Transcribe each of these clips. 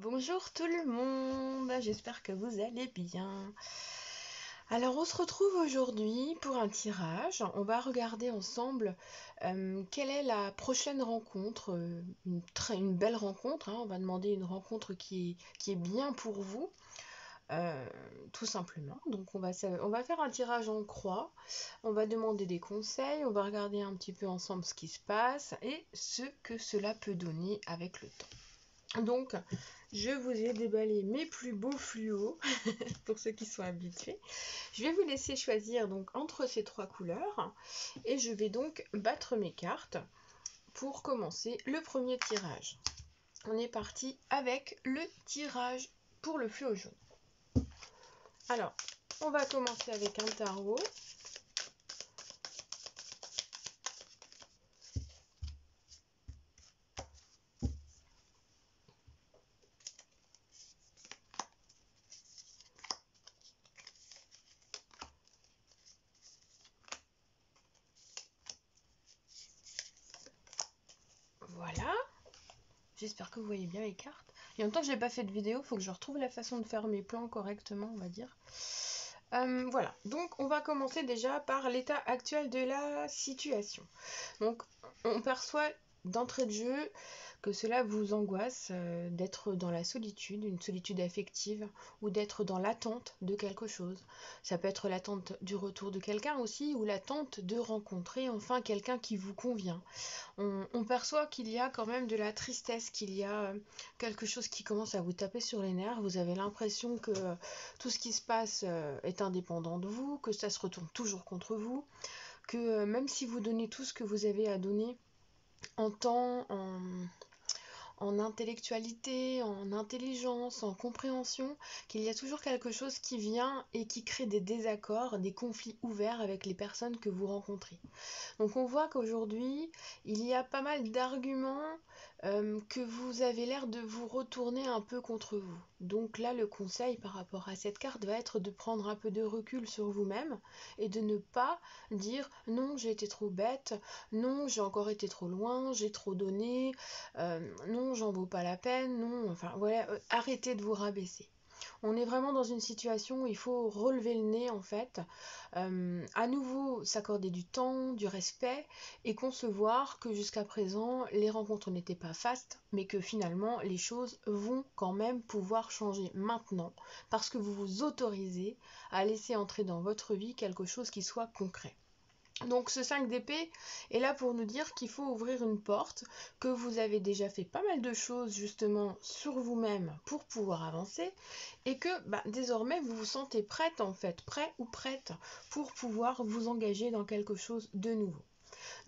Bonjour tout le monde, j'espère que vous allez bien. Alors on se retrouve aujourd'hui pour un tirage. On va regarder ensemble quelle est la prochaine rencontre, une belle rencontre, hein. On va demander une rencontre qui est bien pour vous, tout simplement. Donc on va faire un tirage en croix, on va demander des conseils, on va regarder un petit peu ensemble ce qui se passe et ce que cela peut donner avec le temps. Donc, je vous ai déballé mes plus beaux fluos, pour ceux qui sont habitués. Je vais vous laisser choisir donc entre ces trois couleurs, et je vais donc battre mes cartes pour commencer le premier tirage. On est parti avec le tirage pour le fluo jaune. Alors, on va commencer avec un tarot. Voilà. J'espère que vous voyez bien les cartes. Et en même temps que je n'ai pas fait de vidéo, il faut que je retrouve la façon de faire mes plans correctement, on va dire. Voilà, donc on va commencer déjà par l'état actuel de la situation. Donc on perçoit d'entrée de jeu que cela vous angoisse d'être dans la solitude, une solitude affective, ou d'être dans l'attente de quelque chose. Ça peut être l'attente du retour de quelqu'un aussi, ou l'attente de rencontrer enfin quelqu'un qui vous convient. On perçoit qu'il y a quand même de la tristesse, qu'il y a quelque chose qui commence à vous taper sur les nerfs. Vous avez l'impression que tout ce qui se passe est indépendant de vous, que ça se retourne toujours contre vous, que même si vous donnez tout ce que vous avez à donner en temps, en intellectualité, en intelligence, en compréhension, qu'il y a toujours quelque chose qui vient et qui crée des désaccords, des conflits ouverts avec les personnes que vous rencontrez. Donc on voit qu'aujourd'hui, il y a pas mal d'arguments que vous avez l'air de vous retourner un peu contre vous. Donc là, le conseil par rapport à cette carte va être de prendre un peu de recul sur vous-même et de ne pas dire non, j'ai été trop bête, non, j'ai encore été trop loin, j'ai trop donné, non, j'en vaux pas la peine, non, enfin voilà, arrêtez de vous rabaisser. On est vraiment dans une situation où il faut relever le nez en fait, à nouveau s'accorder du temps, du respect et concevoir que jusqu'à présent les rencontres n'étaient pas fastes, mais que finalement les choses vont quand même pouvoir changer maintenant parce que vous vous autorisez à laisser entrer dans votre vie quelque chose qui soit concret. Donc ce 5 d'épée est là pour nous dire qu'il faut ouvrir une porte, que vous avez déjà fait pas mal de choses justement sur vous-même pour pouvoir avancer et que désormais vous vous sentez prête en fait, prêt ou prête pour pouvoir vous engager dans quelque chose de nouveau.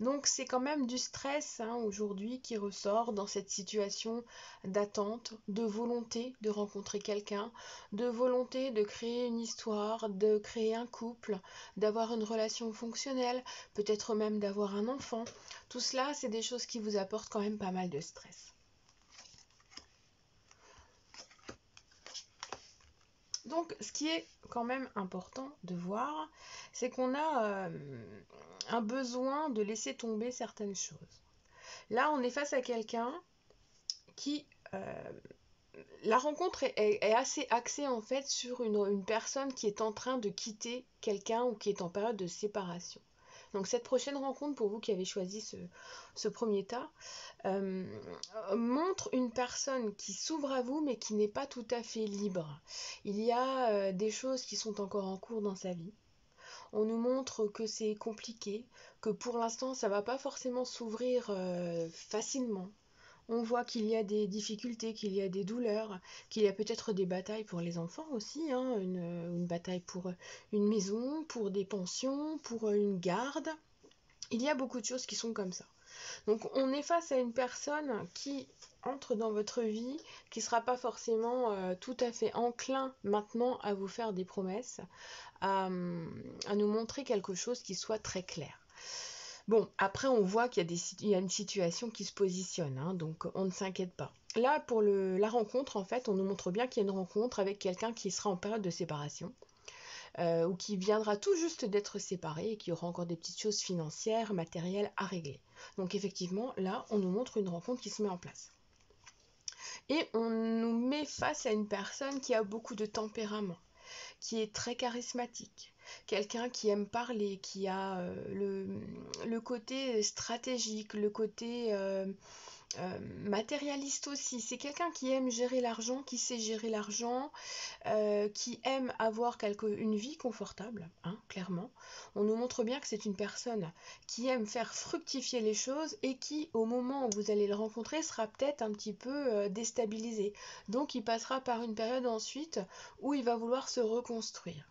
Donc c'est quand même du stress aujourd'hui qui ressort dans cette situation d'attente, de volonté de rencontrer quelqu'un, de volonté de créer une histoire, de créer un couple, d'avoir une relation fonctionnelle, peut-être même d'avoir un enfant. Tout cela, c'est des choses qui vous apportent quand même pas mal de stress. Donc, ce qui est quand même important de voir, c'est qu'on a un besoin de laisser tomber certaines choses. Là, on est face à quelqu'un qui... la rencontre est assez axée en fait sur une personne qui est en train de quitter quelqu'un ou qui est en période de séparation. Donc cette prochaine rencontre, pour vous qui avez choisi ce premier tas, montre une personne qui s'ouvre à vous mais qui n'est pas tout à fait libre. Il y a des choses qui sont encore en cours dans sa vie. On nous montre que c'est compliqué, que pour l'instant ça va pas forcément s'ouvrir facilement. On voit qu'il y a des difficultés, qu'il y a des douleurs, qu'il y a peut-être des batailles pour les enfants aussi, une bataille pour une maison, pour des pensions, pour une garde. Il y a beaucoup de choses qui sont comme ça. Donc on est face à une personne qui entre dans votre vie, qui ne sera pas forcément tout à fait enclin maintenant à vous faire des promesses, à nous montrer quelque chose qui soit très clair. Bon, après on voit qu'il y a une situation qui se positionne, donc on ne s'inquiète pas. Là, pour la rencontre, en fait, on nous montre bien qu'il y a une rencontre avec quelqu'un qui sera en période de séparation, ou qui viendra tout juste d'être séparé et qui aura encore des petites choses financières, matérielles à régler. Donc effectivement, là, on nous montre une rencontre qui se met en place. Et on nous met face à une personne qui a beaucoup de tempérament, qui est très charismatique, quelqu'un qui aime parler, qui a le côté stratégique, le côté matérialiste aussi. C'est quelqu'un qui aime gérer l'argent, qui sait gérer l'argent, qui aime avoir une vie confortable, hein, clairement. On nous montre bien que c'est une personne qui aime faire fructifier les choses et qui, au moment où vous allez le rencontrer, sera peut-être un petit peu déstabilisé. Donc il passera par une période ensuite où il va vouloir se reconstruire.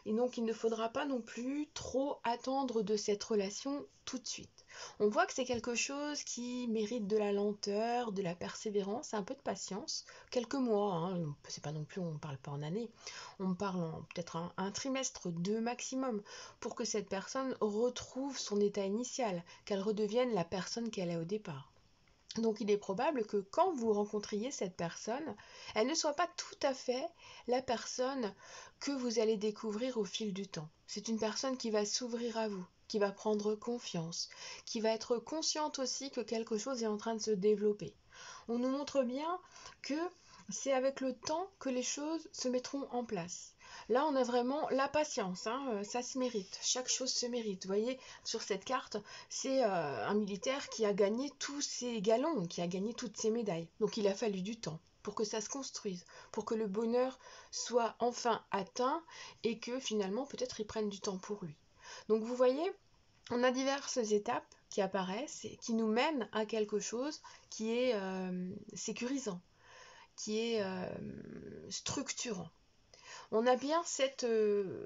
Et donc il ne faudra pas non plus trop attendre de cette relation tout de suite. On voit que c'est quelque chose qui mérite de la lenteur, de la persévérance, un peu de patience, quelques mois, hein, c'est pas non plus, on ne parle pas en années, on parle en peut-être un trimestre, 2 maximum, pour que cette personne retrouve son état initial, qu'elle redevienne la personne qu'elle est au départ. Donc il est probable que quand vous rencontriez cette personne, elle ne soit pas tout à fait la personne que vous allez découvrir au fil du temps. C'est une personne qui va s'ouvrir à vous, qui va prendre confiance, qui va être consciente aussi que quelque chose est en train de se développer. On nous montre bien que c'est avec le temps que les choses se mettront en place. Là, on a vraiment la patience, hein, ça se mérite, chaque chose se mérite. Vous voyez, sur cette carte, c'est un militaire qui a gagné tous ses galons, qui a gagné toutes ses médailles. Donc il a fallu du temps pour que ça se construise, pour que le bonheur soit enfin atteint et que finalement peut-être il prenne du temps pour lui. Donc vous voyez, on a diverses étapes qui apparaissent et qui nous mènent à quelque chose qui est sécurisant, qui est structurant. On a bien cette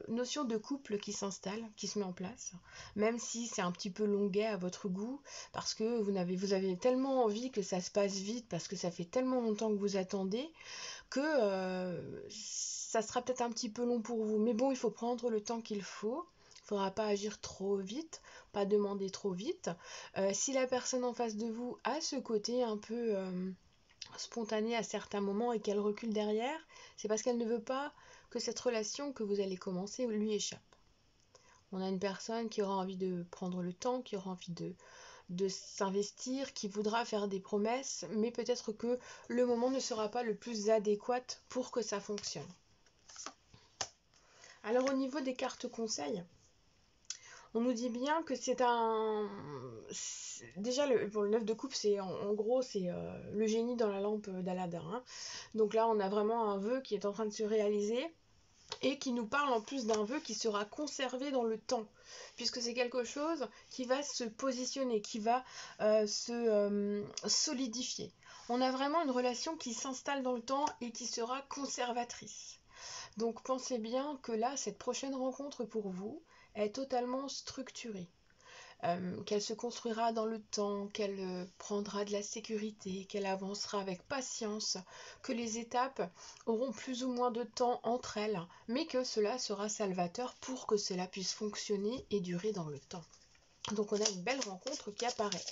notion de couple qui s'installe, qui se met en place, même si c'est un petit peu longuet à votre goût, parce que vous avez tellement envie que ça se passe vite, parce que ça fait tellement longtemps que vous attendez, que ça sera peut-être un petit peu long pour vous. Mais bon, il faut prendre le temps qu'il faut. Il ne faudra pas agir trop vite, pas demander trop vite. Si la personne en face de vous a ce côté un peu spontané à certains moments et qu'elle recule derrière, c'est parce qu'elle ne veut pas que cette relation que vous allez commencer lui échappe. On a une personne qui aura envie de prendre le temps, qui aura envie de s'investir, qui voudra faire des promesses, mais peut-être que le moment ne sera pas le plus adéquat pour que ça fonctionne. Alors au niveau des cartes conseils, on nous dit bien que c'est un... Déjà, pour le 9 de coupe, c'est en gros, c'est le génie dans la lampe d'Aladin. Hein. Donc là, on a vraiment un vœu qui est en train de se réaliser et qui nous parle en plus d'un vœu qui sera conservé dans le temps, puisque c'est quelque chose qui va se positionner, qui va se solidifier. On a vraiment une relation qui s'installe dans le temps et qui sera conservatrice. Donc pensez bien que là, cette prochaine rencontre pour vous est totalement structurée. Qu'elle se construira dans le temps, qu'elle prendra de la sécurité, qu'elle avancera avec patience, que les étapes auront plus ou moins de temps entre elles, mais que cela sera salvateur pour que cela puisse fonctionner et durer dans le temps. Donc on a une belle rencontre qui apparaît.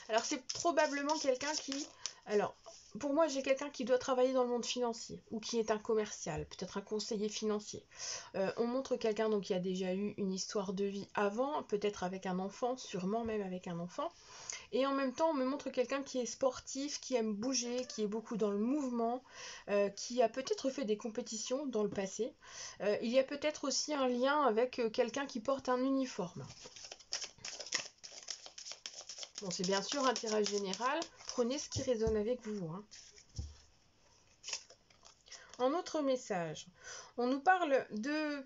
Alors c'est probablement quelqu'un qui... Alors, pour moi, j'ai quelqu'un qui doit travailler dans le monde financier ou qui est un commercial, peut-être un conseiller financier. On montre quelqu'un donc qui a déjà eu une histoire de vie avant, peut-être avec un enfant, sûrement même avec un enfant. Et en même temps, on me montre quelqu'un qui est sportif, qui aime bouger, qui est beaucoup dans le mouvement, qui a peut-être fait des compétitions dans le passé. Il y a peut-être aussi un lien avec quelqu'un qui porte un uniforme. Bon, c'est bien sûr un tirage général. Prenez ce qui résonne avec vous. Hein. En autre message, on nous parle de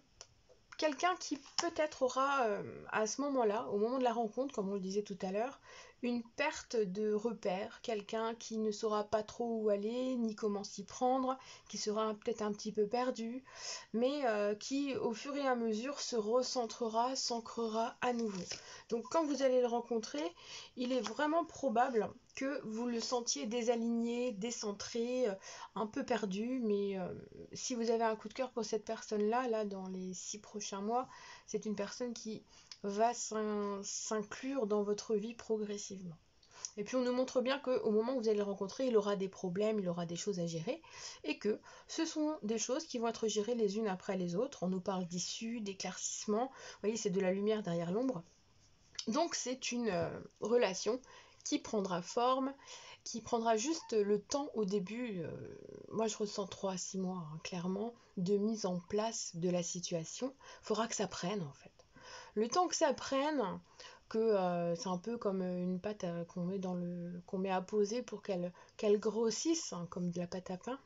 quelqu'un qui peut-être aura à ce moment-là, au moment de la rencontre, comme on le disait tout à l'heure, une perte de repère, quelqu'un qui ne saura pas trop où aller, ni comment s'y prendre, qui sera peut-être un petit peu perdu, mais qui au fur et à mesure se recentrera, s'ancrera à nouveau. Donc quand vous allez le rencontrer, il est vraiment probable que vous le sentiez désaligné, décentré, un peu perdu, mais si vous avez un coup de cœur pour cette personne-là, là, dans les 6 prochains mois, c'est une personne qui va s'inclure dans votre vie progressivement. Et puis on nous montre bien qu'au moment où vous allez le rencontrer, il aura des problèmes, il aura des choses à gérer, et que ce sont des choses qui vont être gérées les unes après les autres. On nous parle d'issue, d'éclaircissement, vous voyez, c'est de la lumière derrière l'ombre. Donc c'est une relation qui prendra forme qui prendra juste le temps au début, moi je ressens 3 à 6 mois, hein, clairement, de mise en place de la situation. Il faudra que ça prenne en fait. Le temps que ça prenne, que c'est un peu comme une pâte qu'on met à poser pour qu'elle grossisse, hein, comme de la pâte à pain.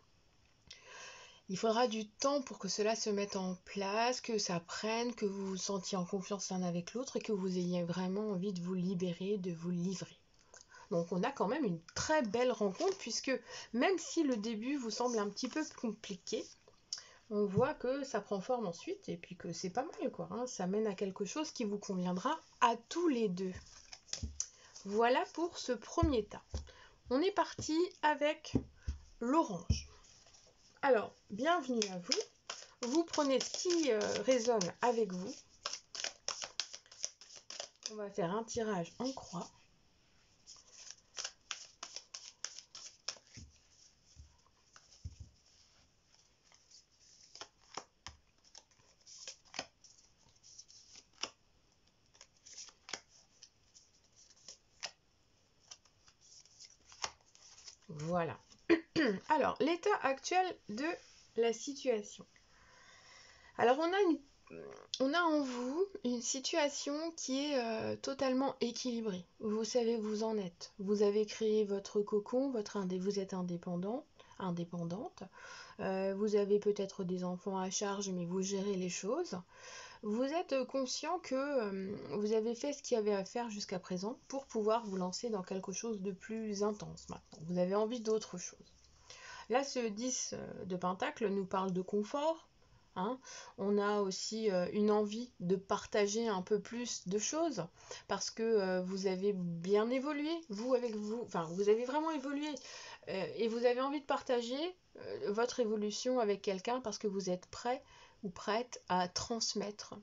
Il faudra du temps pour que cela se mette en place, que ça prenne, que vous vous sentiez en confiance l'un avec l'autre et que vous ayez vraiment envie de vous libérer, de vous livrer. Donc on a quand même une très belle rencontre puisque même si le début vous semble un petit peu compliqué, on voit que ça prend forme ensuite et puis que c'est pas mal quoi, hein. Ça mène à quelque chose qui vous conviendra à tous les deux. Voilà pour ce premier tas. On est parti avec l'orange. Alors, bienvenue à vous. Vous prenez ce qui résonne avec vous. On va faire un tirage en croix. Voilà. Alors, l'état actuel de la situation. Alors, on a en vous une situation qui est totalement équilibrée. Vous savez où vous en êtes. Vous avez créé votre cocon, vous êtes indépendante. Vous avez peut-être des enfants à charge, mais vous gérez les choses. Vous êtes conscient que vous avez fait ce qu'il y avait à faire jusqu'à présent pour pouvoir vous lancer dans quelque chose de plus intense maintenant. Vous avez envie d'autre chose. Là, ce 10 de Pentacle nous parle de confort. Hein. On a aussi une envie de partager un peu plus de choses parce que vous avez bien évolué, vous avec vous, enfin vous avez vraiment évolué et vous avez envie de partager votre évolution avec quelqu'un parce que vous êtes prêt ou prête à transmettre,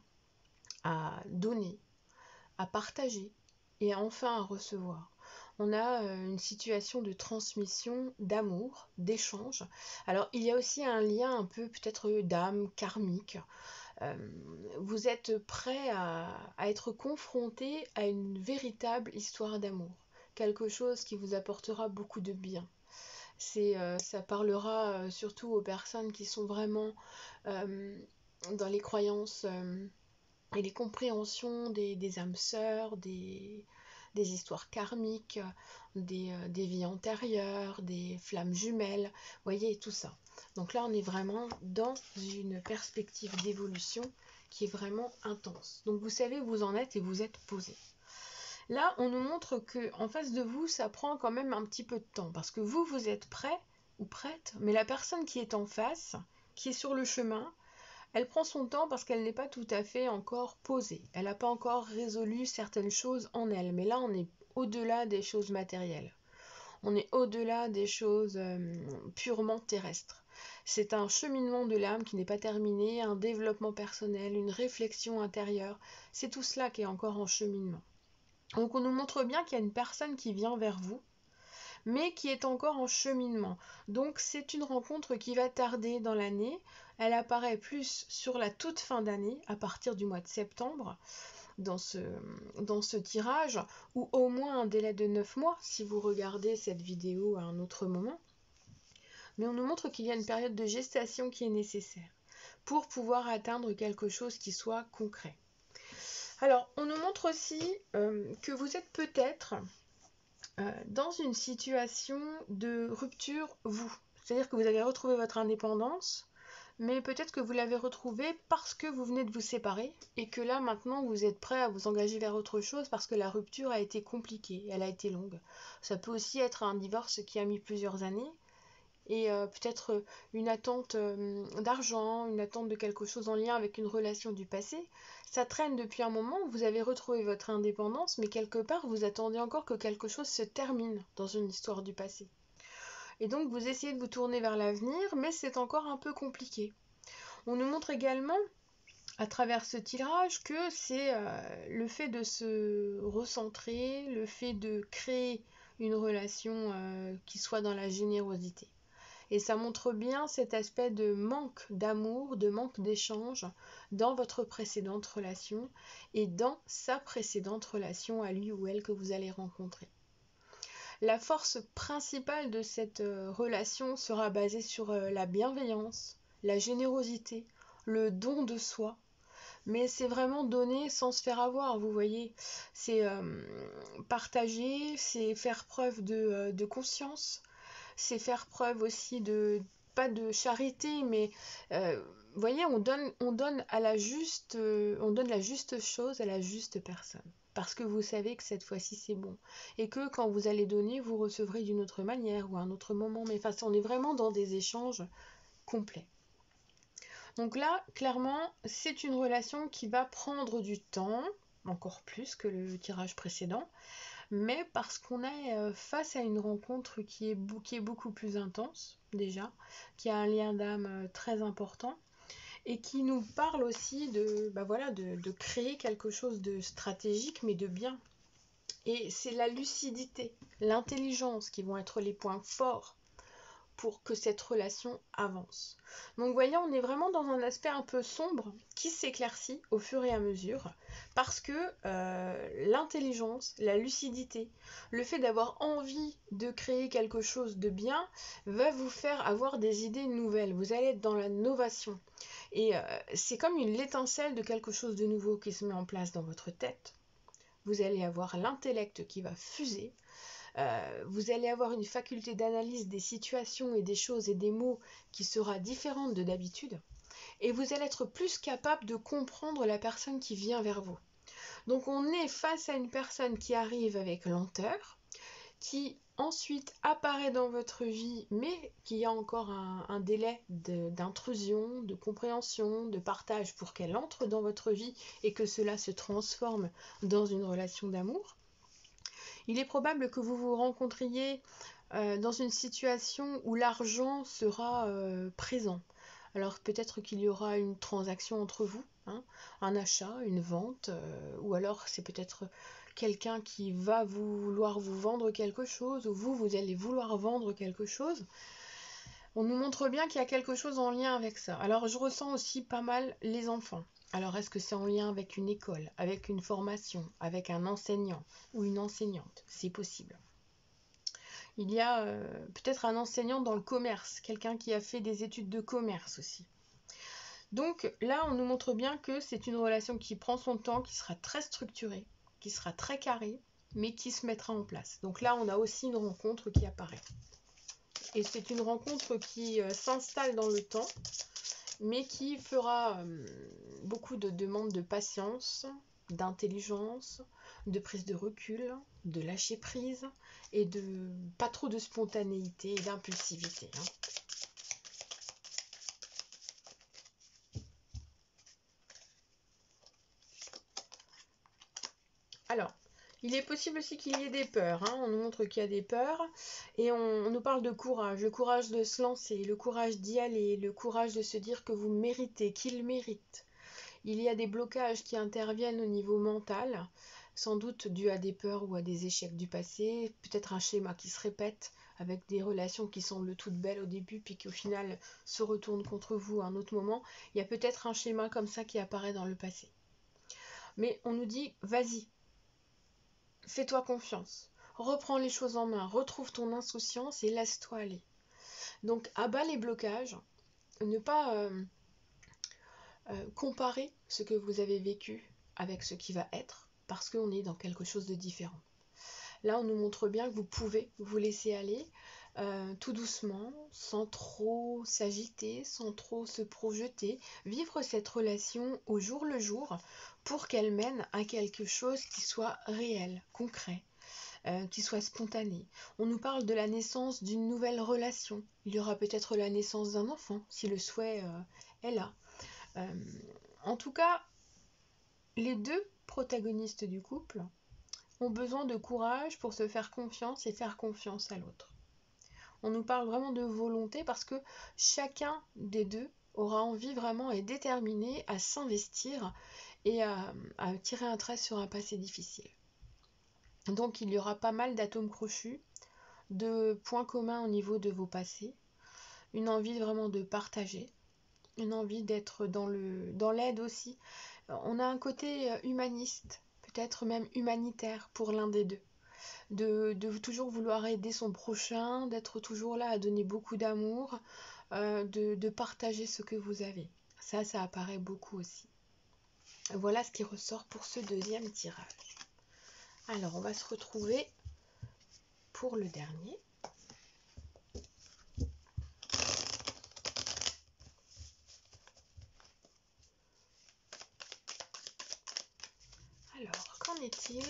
à donner, à partager et enfin à recevoir. On a une situation de transmission, d'amour, d'échange. Alors il y a aussi un lien un peu peut-être d'âme karmique. Vous êtes prêt à être confronté à une véritable histoire d'amour. Quelque chose qui vous apportera beaucoup de bien. Ça parlera surtout aux personnes qui sont vraiment dans les croyances et les compréhensions des âmes sœurs, des histoires karmiques, des vies antérieures, des flammes jumelles, vous voyez tout ça. Donc là on est vraiment dans une perspective d'évolution qui est vraiment intense. Donc vous savez où vous en êtes et vous êtes posé. Là on nous montre que en face de vous ça prend quand même un petit peu de temps parce que vous êtes prêt ou prête, mais la personne qui est en face, qui est sur le chemin, elle prend son temps parce qu'elle n'est pas tout à fait encore posée. Elle n'a pas encore résolu certaines choses en elle. Mais là, on est au-delà des choses matérielles. On est au-delà des choses purement terrestres. C'est un cheminement de l'âme qui n'est pas terminé, un développement personnel, une réflexion intérieure. C'est tout cela qui est encore en cheminement. Donc on nous montre bien qu'il y a une personne qui vient vers vous, mais qui est encore en cheminement. Donc c'est une rencontre qui va tarder dans l'année. Elle apparaît plus sur la toute fin d'année, à partir du mois de septembre, dans ce tirage, ou au moins un délai de 9 mois, si vous regardez cette vidéo à un autre moment. Mais on nous montre qu'il y a une période de gestation qui est nécessaire pour pouvoir atteindre quelque chose qui soit concret. Alors, on nous montre aussi que vous êtes peut-être dans une situation de rupture, vous. C'est-à-dire que vous avez retrouvé votre indépendance, mais peut-être que vous l'avez retrouvée parce que vous venez de vous séparer et que là maintenant vous êtes prêt à vous engager vers autre chose parce que la rupture a été compliquée, elle a été longue. Ça peut aussi être un divorce qui a mis plusieurs années et peut-être une attente d'argent, une attente de quelque chose en lien avec une relation du passé. Ça traîne depuis un moment, vous avez retrouvé votre indépendance, mais quelque part vous attendez encore que quelque chose se termine dans une histoire du passé. Et donc vous essayez de vous tourner vers l'avenir, mais c'est encore un peu compliqué. On nous montre également, à travers ce tirage, que c'est le fait de se recentrer, le fait de créer une relation qui soit dans la générosité. Et ça montre bien cet aspect de manque d'amour, de manque d'échange dans votre précédente relation et dans sa précédente relation à lui ou elle que vous allez rencontrer. La force principale de cette relation sera basée sur la bienveillance, la générosité, le don de soi. Mais c'est vraiment donner sans se faire avoir, vous voyez. C'est partager, c'est faire preuve de conscience, c'est faire preuve aussi de, pas de charité, mais vous voyez, on donne à la juste, on donne la juste chose à la juste personne. Parce que vous savez que cette fois-ci c'est bon. Et que quand vous allez donner, vous recevrez d'une autre manière ou à un autre moment. Mais enfin, on est vraiment dans des échanges complets. Donc là, clairement, c'est une relation qui va prendre du temps, encore plus que le tirage précédent, mais parce qu'on est face à une rencontre qui est beaucoup plus intense, déjà, qui a un lien d'âme très important, et qui nous parle aussi de créer quelque chose de stratégique, mais de bien. Et c'est la lucidité, l'intelligence qui vont être les points forts pour que cette relation avance. Donc voyez, on est vraiment dans un aspect un peu sombre qui s'éclaircit au fur et à mesure parce que l'intelligence, la lucidité, le fait d'avoir envie de créer quelque chose de bien va vous faire avoir des idées nouvelles. Vous allez être dans la novation. Et c'est comme l'étincelle de quelque chose de nouveau qui se met en place dans votre tête. Vous allez avoir l'intellect qui va fuser. Vous allez avoir une faculté d'analyse des situations et des choses et des mots qui sera différente de d'habitude. Et vous allez être plus capable de comprendre la personne qui vient vers vous. Donc on est face à une personne qui arrive avec lenteur, qui ensuite apparaît dans votre vie, mais qui a encore un délai d'intrusion, de compréhension, de partage pour qu'elle entre dans votre vie et que cela se transforme dans une relation d'amour. Il est probable que vous vous rencontriez dans une situation où l'argent sera présent. Alors peut-être qu'il y aura une transaction entre vous, hein, un achat, une vente, ou alors c'est peut-être quelqu'un qui va vouloir vous vendre quelque chose, ou vous allez vouloir vendre quelque chose. On nous montre bien qu'il y a quelque chose en lien avec ça. Alors je ressens aussi pas mal les enfants. Alors est-ce que c'est en lien avec une école, avec une formation, avec un enseignant ou une enseignante? C'est possible. Il y a peut-être un enseignant dans le commerce, quelqu'un qui a fait des études de commerce aussi. Donc là, on nous montre bien que c'est une relation qui prend son temps, qui sera très structurée, qui sera très carrée, mais qui se mettra en place. Donc là, on a aussi une rencontre qui apparaît. Et c'est une rencontre qui s'installe dans le temps, mais qui fera beaucoup de demandes de patience, d'intelligence, de prise de recul, de lâcher prise et de pas trop de spontanéité et d'impulsivité. Alors, il est possible aussi qu'il y ait des peurs. On nous montre qu'il y a des peurs et on nous parle de courage. Le courage de se lancer, le courage d'y aller, le courage de se dire que vous méritez, qu'il mérite. Il y a des blocages qui interviennent au niveau mental, sans doute dû à des peurs ou à des échecs du passé, peut-être un schéma qui se répète avec des relations qui semblent toutes belles au début puis qui au final se retournent contre vous à un autre moment. Il y a peut-être un schéma comme ça qui apparaît dans le passé. Mais on nous dit, vas-y, fais-toi confiance, reprends les choses en main, retrouve ton insouciance et laisse-toi aller. Donc abat les blocages, ne pas comparer ce que vous avez vécu avec ce qui va être, parce qu'on est dans quelque chose de différent. Là, on nous montre bien que vous pouvez vous laisser aller tout doucement, sans trop s'agiter, sans trop se projeter, vivre cette relation au jour le jour pour qu'elle mène à quelque chose qui soit réel, concret, qui soit spontané. On nous parle de la naissance d'une nouvelle relation. Il y aura peut-être la naissance d'un enfant, si le souhait est là. En tout cas, les deux protagonistes du couple ont besoin de courage pour se faire confiance et faire confiance à l'autre. On nous parle vraiment de volonté parce que chacun des deux aura envie vraiment et déterminé à s'investir et à tirer un trait sur un passé difficile. Donc il y aura pas mal d'atomes crochus, de points communs au niveau de vos passés, une envie vraiment de partager, une envie d'être dans l'aide aussi. On a un côté humaniste, peut-être même humanitaire pour l'un des deux. de toujours vouloir aider son prochain, d'être toujours là à donner beaucoup d'amour, de partager ce que vous avez. Ça apparaît beaucoup aussi. Voilà ce qui ressort pour ce deuxième tirage. Alors, on va se retrouver pour le dernier. Alors, qu'en est-il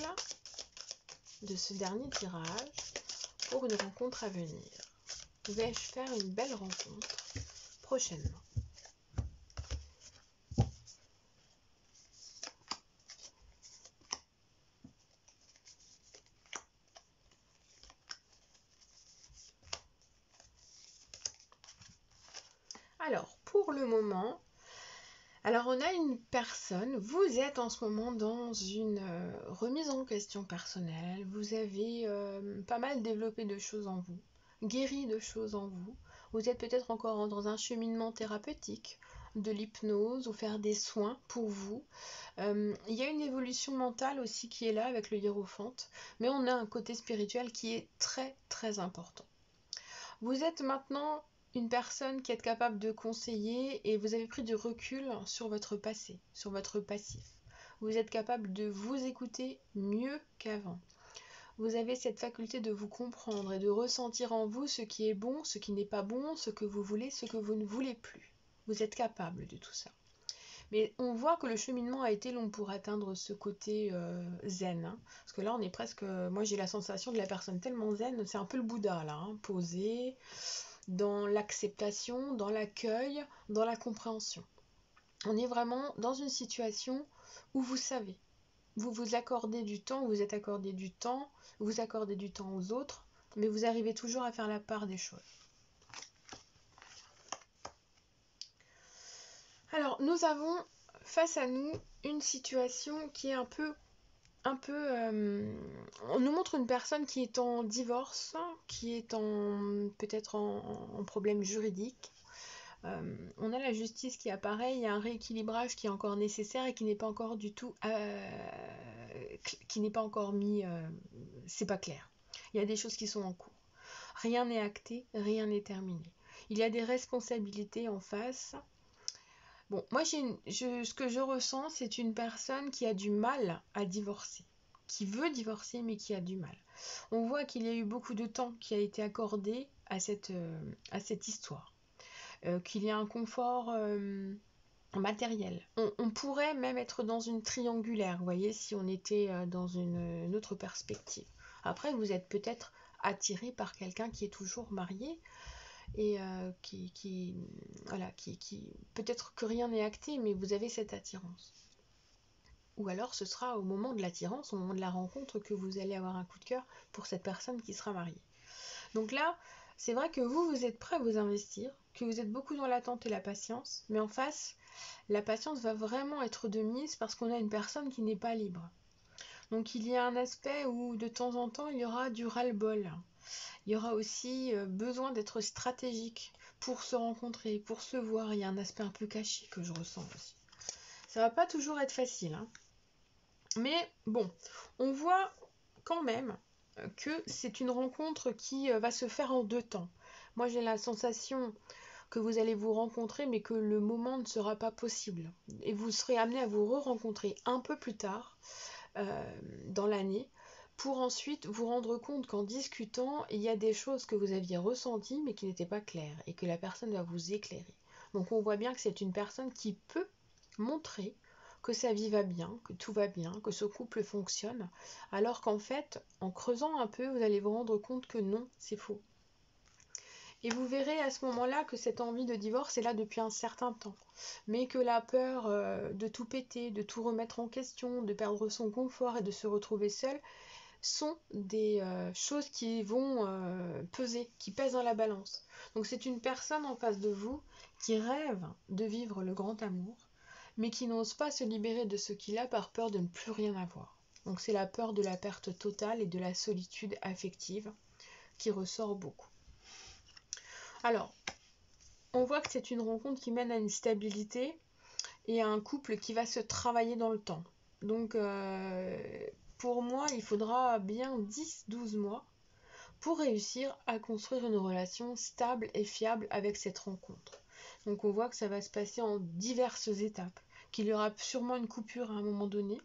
de ce dernier tirage pour une rencontre à venir? Vais-je faire une belle rencontre prochainement? Alors, pour le moment, on a une personne, vous êtes en ce moment dans une remise en question personnelle, vous avez pas mal développé de choses en vous, guéri de choses en vous, vous êtes peut-être encore dans un cheminement thérapeutique, de l'hypnose ou faire des soins pour vous. Il y a une évolution mentale aussi qui est là avec le hiérophante, mais on a un côté spirituel qui est très très important. Vous êtes maintenant une personne qui est capable de conseiller et vous avez pris du recul sur votre passé, sur votre passif. Vous êtes capable de vous écouter mieux qu'avant. Vous avez cette faculté de vous comprendre et de ressentir en vous ce qui est bon, ce qui n'est pas bon, ce que vous voulez, ce que vous ne voulez plus. Vous êtes capable de tout ça. Mais on voit que le cheminement a été long pour atteindre ce côté zen. Hein. Parce que là, on est presque... moi, j'ai la sensation de la personne tellement zen, c'est un peu le Bouddha, là, hein, posé, dans l'acceptation, dans l'accueil, dans la compréhension. On est vraiment dans une situation où vous savez. Vous vous accordez du temps, vous êtes accordé du temps, vous accordez du temps aux autres, mais vous arrivez toujours à faire la part des choses. Alors, nous avons face à nous une situation qui est on nous montre une personne qui est en divorce, qui est peut-être en problème juridique. On a la justice qui apparaît, il y a un rééquilibrage qui est encore nécessaire et qui n'est pas encore du tout, qui n'est pas encore mis, c'est pas clair. Il y a des choses qui sont en cours. Rien n'est acté, rien n'est terminé. Il y a des responsabilités en face. Bon, moi, ce que je ressens, c'est une personne qui a du mal à divorcer, qui veut divorcer, mais qui a du mal. On voit qu'il y a eu beaucoup de temps qui a été accordé à cette histoire, qu'il y a un confort matériel. On pourrait même être dans une triangulaire, vous voyez, si on était dans une autre perspective. Après, vous êtes peut-être attiré par quelqu'un qui est toujours marié, et voilà, peut-être que rien n'est acté, mais vous avez cette attirance. Ou alors ce sera au moment de l'attirance, au moment de la rencontre, que vous allez avoir un coup de cœur pour cette personne qui sera mariée. Donc là, c'est vrai que vous êtes prêt à vous investir, que vous êtes beaucoup dans l'attente et la patience, mais en face, la patience va vraiment être de mise parce qu'on a une personne qui n'est pas libre. Donc il y a un aspect où de temps en temps, il y aura du ras-le-bol. Il y aura aussi besoin d'être stratégique pour se rencontrer, pour se voir. Il y a un aspect un peu caché que je ressens aussi. Ça va pas toujours être facile, hein. Mais bon, on voit quand même que c'est une rencontre qui va se faire en 2 temps. Moi, j'ai la sensation que vous allez vous rencontrer, mais que le moment ne sera pas possible. Et vous serez amené à vous re-rencontrer un peu plus tard dans l'année, pour ensuite vous rendre compte qu'en discutant, il y a des choses que vous aviez ressenties mais qui n'étaient pas claires et que la personne va vous éclairer. Donc on voit bien que c'est une personne qui peut montrer que sa vie va bien, que tout va bien, que ce couple fonctionne, alors qu'en fait, en creusant un peu, vous allez vous rendre compte que non, c'est faux. Et vous verrez à ce moment-là que cette envie de divorce est là depuis un certain temps, mais que la peur de tout péter, de tout remettre en question, de perdre son confort et de se retrouver seul, sont des choses qui vont peser, qui pèsent dans la balance. Donc c'est une personne en face de vous qui rêve de vivre le grand amour, mais qui n'ose pas se libérer de ce qu'il a par peur de ne plus rien avoir. Donc c'est la peur de la perte totale et de la solitude affective qui ressort beaucoup. Alors, on voit que c'est une rencontre qui mène à une stabilité et à un couple qui va se travailler dans le temps. Donc pour moi, il faudra bien 10-12 mois pour réussir à construire une relation stable et fiable avec cette rencontre. Donc on voit que ça va se passer en diverses étapes, qu'il y aura sûrement une coupure à un moment donné.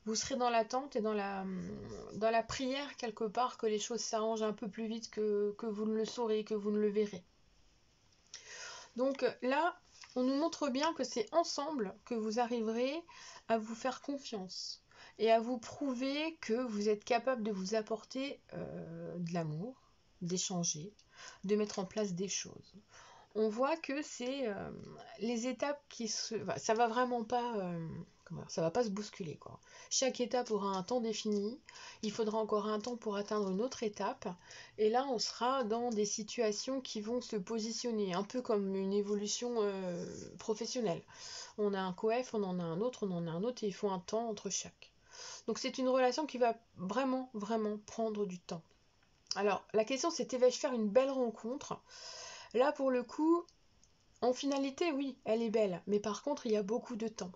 Vous serez dans l'attente et dans la prière quelque part que les choses s'arrangent un peu plus vite que vous ne le saurez, que vous ne le verrez. Donc là, on nous montre bien que c'est ensemble que vous arriverez à vous faire confiance et à vous prouver que vous êtes capable de vous apporter de l'amour, d'échanger, de mettre en place des choses. On voit que c'est les étapes qui se... Enfin, ça va vraiment pas... ça va pas se bousculer, quoi. Chaque étape aura un temps défini. Il faudra encore un temps pour atteindre une autre étape. Et là, on sera dans des situations qui vont se positionner, un peu comme une évolution professionnelle. On a un coef, on en a un autre, et il faut un temps entre chaque. Donc c'est une relation qui va vraiment, vraiment prendre du temps. Alors, la question c'était, vais-je faire une belle rencontre ? Là, pour le coup, en finalité, oui, elle est belle, mais par contre, il y a beaucoup de temps.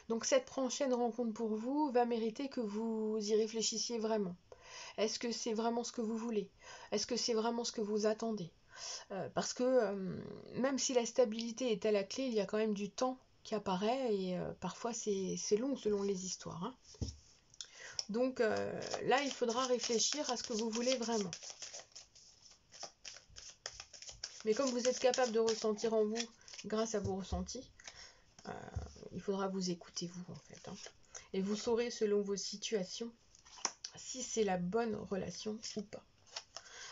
Donc cette prochaine rencontre pour vous va mériter que vous y réfléchissiez vraiment. Est-ce que c'est vraiment ce que vous voulez ? Est-ce que c'est vraiment ce que vous attendez ? Parce que même si la stabilité est à la clé, il y a quand même du temps qui apparaît et parfois c'est long selon les histoires. Hein. Donc là, il faudra réfléchir à ce que vous voulez vraiment. Mais comme vous êtes capable de ressentir en vous, grâce à vos ressentis, il faudra vous écouter vous en fait. Hein. Et vous saurez selon vos situations si c'est la bonne relation ou pas.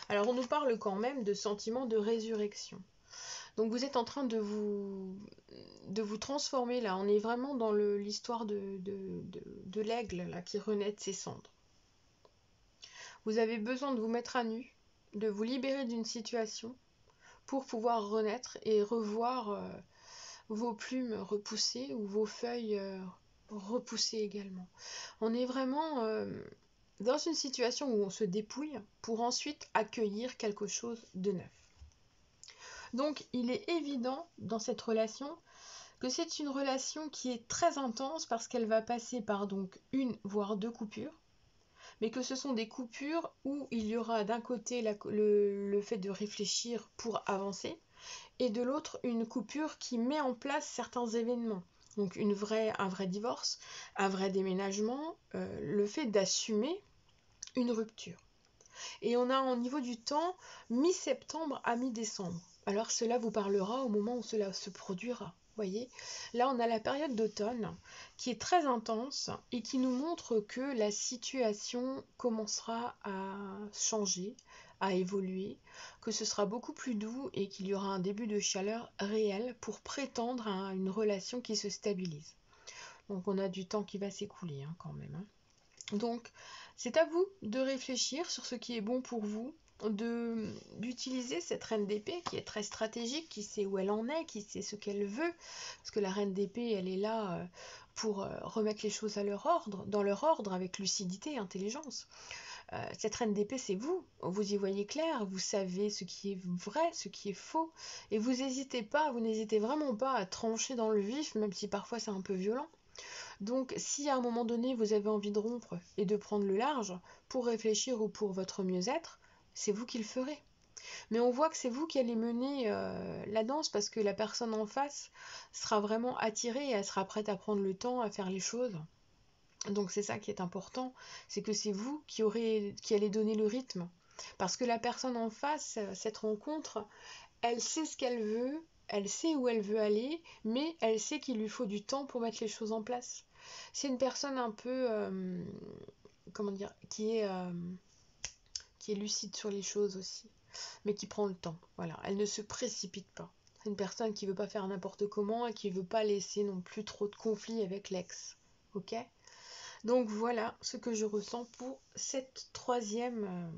Alors on nous parle quand même de sentiments de résurrection. Donc vous êtes en train de vous transformer là. On est vraiment dans l'histoire de l'aigle là, qui renaît de ses cendres. Vous avez besoin de vous mettre à nu, de vous libérer d'une situation pour pouvoir renaître et revoir vos plumes repoussées ou vos feuilles repoussées également. On est vraiment dans une situation où on se dépouille pour ensuite accueillir quelque chose de neuf. Donc il est évident dans cette relation que c'est une relation qui est très intense parce qu'elle va passer par donc une voire deux coupures, mais que ce sont des coupures où il y aura d'un côté le fait de réfléchir pour avancer, et de l'autre une coupure qui met en place certains événements. Donc un vrai divorce, un vrai déménagement, le fait d'assumer une rupture. Et on a au niveau du temps mi-septembre à mi-décembre. Alors cela vous parlera au moment où cela se produira. Voyez, là on a la période d'automne qui est très intense et qui nous montre que la situation commencera à changer, à évoluer, que ce sera beaucoup plus doux et qu'il y aura un début de chaleur réel pour prétendre à une relation qui se stabilise. Donc on a du temps qui va s'écouler hein, quand même. Hein. Donc c'est à vous de réfléchir sur ce qui est bon pour vous, d'utiliser cette reine d'épée qui est très stratégique, qui sait où elle en est, qui sait ce qu'elle veut, parce que la reine d'épée, elle est là pour remettre les choses dans leur ordre, avec lucidité et intelligence. Cette reine d'épée, c'est vous. Vous y voyez clair, vous savez ce qui est vrai, ce qui est faux, et vous n'hésitez vraiment pas à trancher dans le vif, même si parfois c'est un peu violent. Donc, si à un moment donné vous avez envie de rompre et de prendre le large pour réfléchir ou pour votre mieux-être, c'est vous qui le ferez. Mais on voit que c'est vous qui allez mener la danse parce que la personne en face sera vraiment attirée et elle sera prête à prendre le temps à faire les choses. Donc c'est ça qui est important, c'est que c'est vous qui allez donner le rythme. Parce que la personne en face, cette rencontre, elle sait ce qu'elle veut, elle sait où elle veut aller, mais elle sait qu'il lui faut du temps pour mettre les choses en place. C'est une personne un peu, qui est lucide sur les choses aussi, mais qui prend le temps. Voilà, elle ne se précipite pas. C'est une personne qui veut pas faire n'importe comment et qui veut pas laisser non plus trop de conflits avec l'ex. Ok ? Donc voilà ce que je ressens pour ce troisième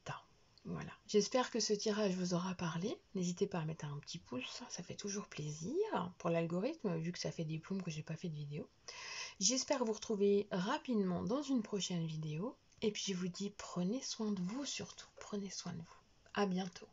tas. Voilà. J'espère que ce tirage vous aura parlé. N'hésitez pas à mettre un petit pouce, ça fait toujours plaisir pour l'algorithme, vu que ça fait des plombes que j'ai pas fait de vidéo. J'espère vous retrouver rapidement dans une prochaine vidéo. Et puis je vous dis, prenez soin de vous surtout. Prenez soin de vous. À bientôt.